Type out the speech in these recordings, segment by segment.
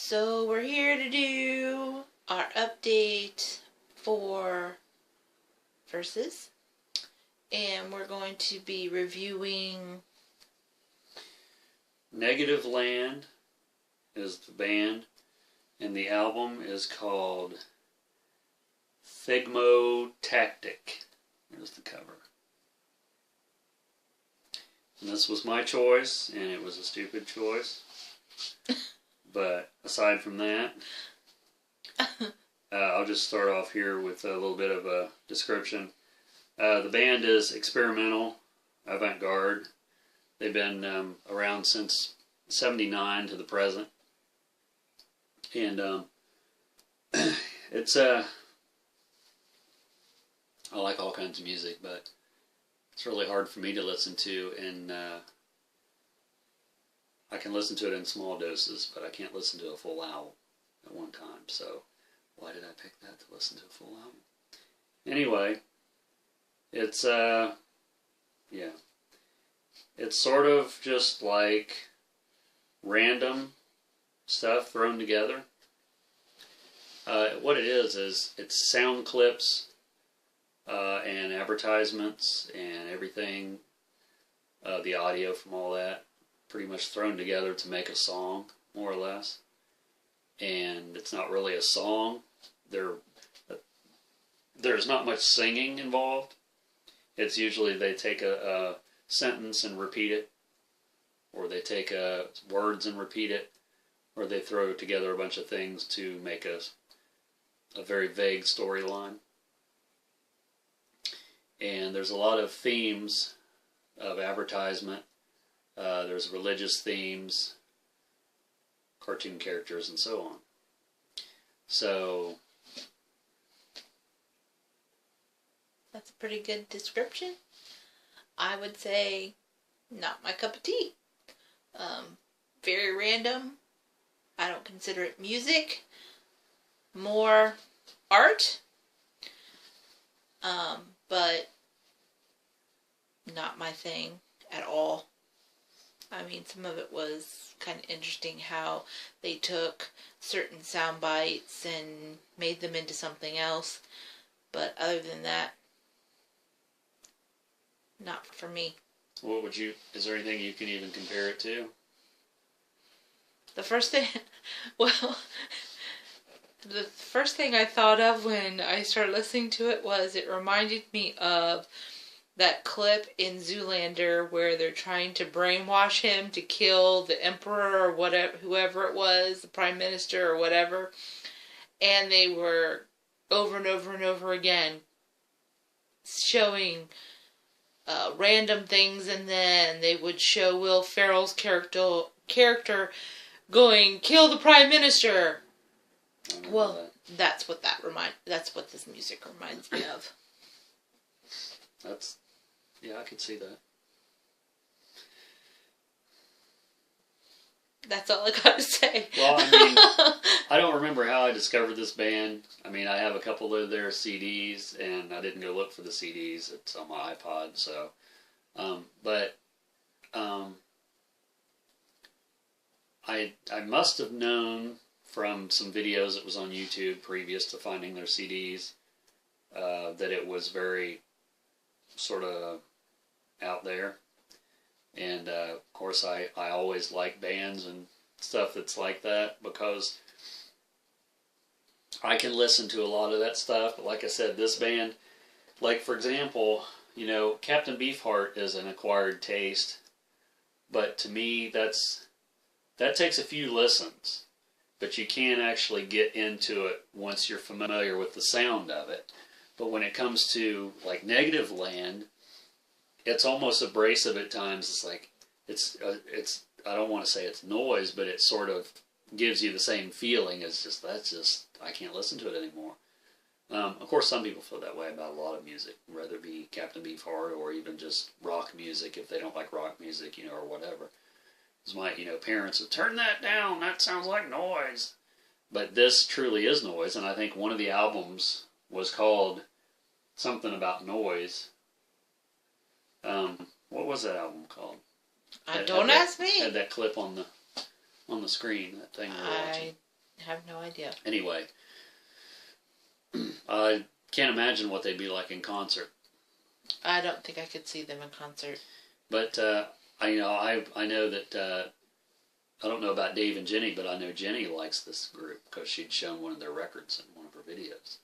So we're here to do our update for Versus, and we're going to be reviewing Negativeland is the band, and the album is called Thigmo Tactic. There's the cover. And this was my choice, and it was a stupid choice. But aside from that, I'll just start off here with a little bit of a description. The band is experimental, avant-garde. They've been around since '79 to the present. And it's I like all kinds of music, but it's really hard for me to listen to, and I can listen to it in small doses, but I can't listen to a full album at one time. So why did I pick that to listen to a full album? Anyway, it's it's sort of just like random stuff thrown together. What it is it's sound clips and advertisements and everything, the audio from all that, pretty much thrown together to make a song, more or less. And it's not really a song. There's not much singing involved. It's usually they take a sentence and repeat it, or they take words and repeat it, or they throw together a bunch of things to make a very vague storyline. And there's a lot of themes of advertisement. There's religious themes, cartoon characters, and so on. So that's a pretty good description. I would say not my cup of tea. Very random. I don't consider it music. More art. But not my thing at all. I mean, some of it was kind of interesting how they took certain sound bites and made them into something else. But other than that, not for me. what would you, is there anything you can even compare it to? The first thing, well, the first thing I thought of when I started listening to it was it reminded me of that clip in Zoolander where they're trying to brainwash him to kill the emperor or whatever, whoever it was, the prime minister or whatever, and they were over and over and over again showing random things, and then they would show Will Ferrell's character going, "Kill the prime minister." Well, that's what that's what this music reminds me of. Yeah, I could see that. That's all I got to say. Well, I mean, I don't remember how I discovered this band. I mean, I have a couple of their CDs, and I didn't go look for the CDs. It's on my iPod, so. I must have known from some videos that was on YouTube previous to finding their CDs that it was very sort of out there. And of course I always like bands and stuff that's like that, because I can listen to a lot of that stuff. But like I said, this band, like for example, you know, Captain Beefheart is an acquired taste, but to me that takes a few listens, but you can't actually get into it once you're familiar with the sound of it. But when it comes to like Negativeland, it's almost abrasive at times. It's like it's I don't want to say it's noise, but it sort of gives you the same feeling as I can't listen to it anymore. Of course, some people feel that way about a lot of music, whether it be Captain Beefheart or even just rock music if they don't like rock music, you know, or whatever. Because my parents would turn that down. That sounds like noise. But this truly is noise, and I think one of the albums was called something about noise. What was that album called? Don't ask me. Had that clip on the screen. That thing we're watching. I have no idea. Anyway, I can't imagine what they'd be like in concert. I don't think I could see them in concert. But I know that I don't know about Dave and Jenny, but I know Jenny likes this group because she'd shown one of their records in one of her videos.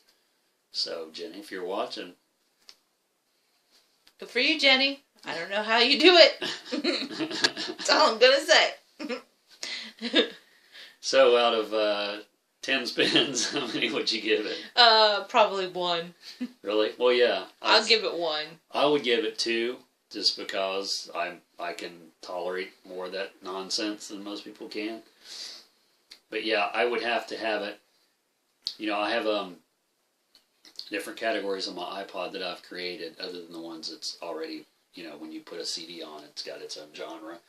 So Jenny, if you're watching, good for you, Jenny. I don't know how you do it. That's all I'm gonna say. So out of 10 spins, how many would you give it? Probably 1. Really? Well, yeah. I'll give it 1. I would give it 2, just because I can tolerate more of that nonsense than most people can. But yeah, I would have to have it. You know, I have different categories on my iPod that I've created, other than the ones that's already, you know, when you put a CD on, it's got its own genre.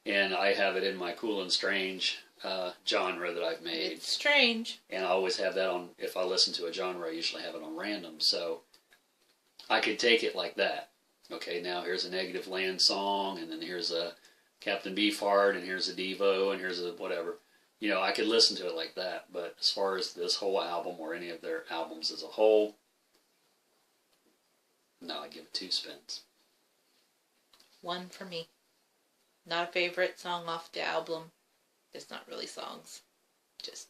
And I have it in my Cool and Strange genre that I've made. It's strange. And I always have that on, if I listen to a genre, I usually have it on random. So I could take it like that. Okay, now here's a Negativeland song, and then here's a Captain Beefheart, and here's a Devo, and here's a whatever. You know, I could listen to it like that. But as far as this whole album or any of their albums as a whole, no, I give it 2 spins. 1 for me. Not a favorite song off the album. It's not really songs. Just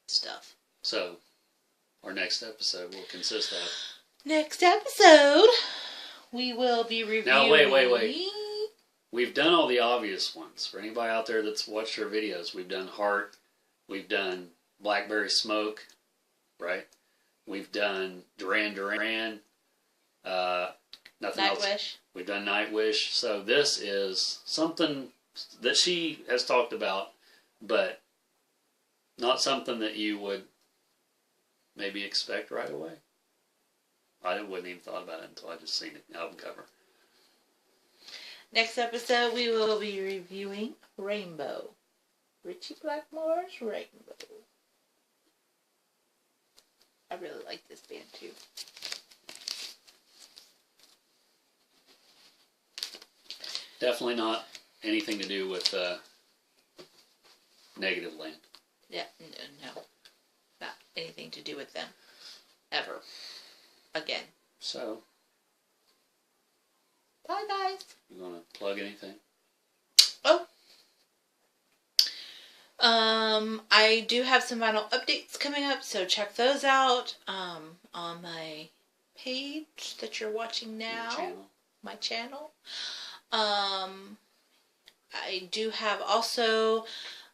stuff. So, our next episode will consist of... Next episode, we will be reviewing... Now, wait. We've done all the obvious ones. For anybody out there that's watched our videos, we've done Heart. We've done Blackberry Smoke. Right? We've done Duran Duran. Nothing else. Nightwish. We've done Nightwish. So this is something that she has talked about, but not something that you would maybe expect right away. I wouldn't even thought about it until I just seen the album cover. Next episode, we will be reviewing Rainbow. Richie Blackmore's Rainbow. I really like this band too. Definitely not anything to do with Negativeland. Yeah, no. Not anything to do with them. Ever. Again. So. Bye, guys. You want to plug anything? Oh. I do have some vinyl updates coming up, so check those out on my page that you're watching now. My channel. I do have also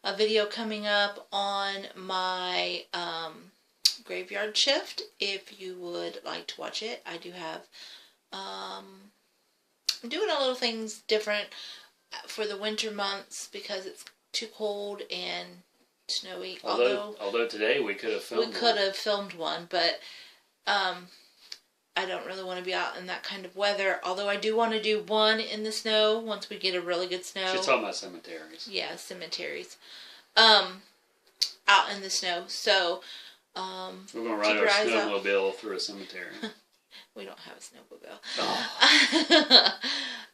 a video coming up on my graveyard shift. If you would like to watch it, I do have. I'm doing a little things different for the winter months because it's too cold and snowy. Although today we could have filmed one, but I don't really want to be out in that kind of weather. Although I do want to do one in the snow once we get a really good snow. She's talking about cemeteries. Yeah, cemeteries. Out in the snow. So, we're going to ride our snowmobile through a cemetery. We don't have a snowmobile.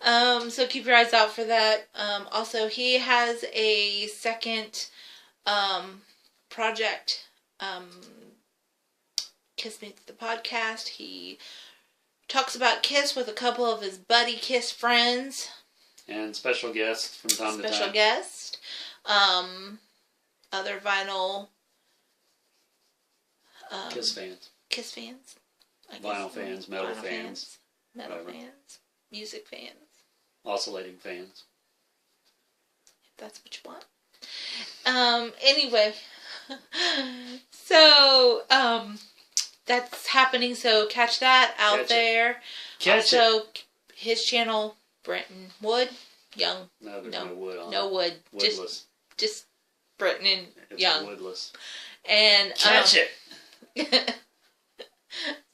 Oh. So keep your eyes out for that. Also, he has a second project. Kiss Meets the Podcast. He talks about Kiss with a couple of his buddy Kiss friends. And special guests from time to time. Special guest. Other vinyl. Kiss fans. Kiss fans. Vinyl fans, metal fans. Metal fans. Music fans. Oscillating fans. If that's what you want. Anyway. So, that's happening, so catch that out there. Also, his channel, Brenton Wood, Young. No, there's no wood on it. No wood. Woodless. Just Brenton Young. Woodless. And catch it.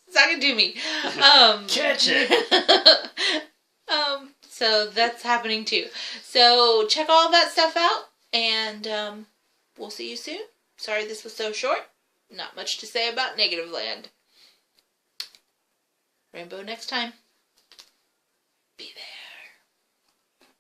Suck to me. Catch it. So that's happening too. So check all that stuff out, and we'll see you soon. Sorry this was so short. Not much to say about Negativeland. Rainbow next time. Be there.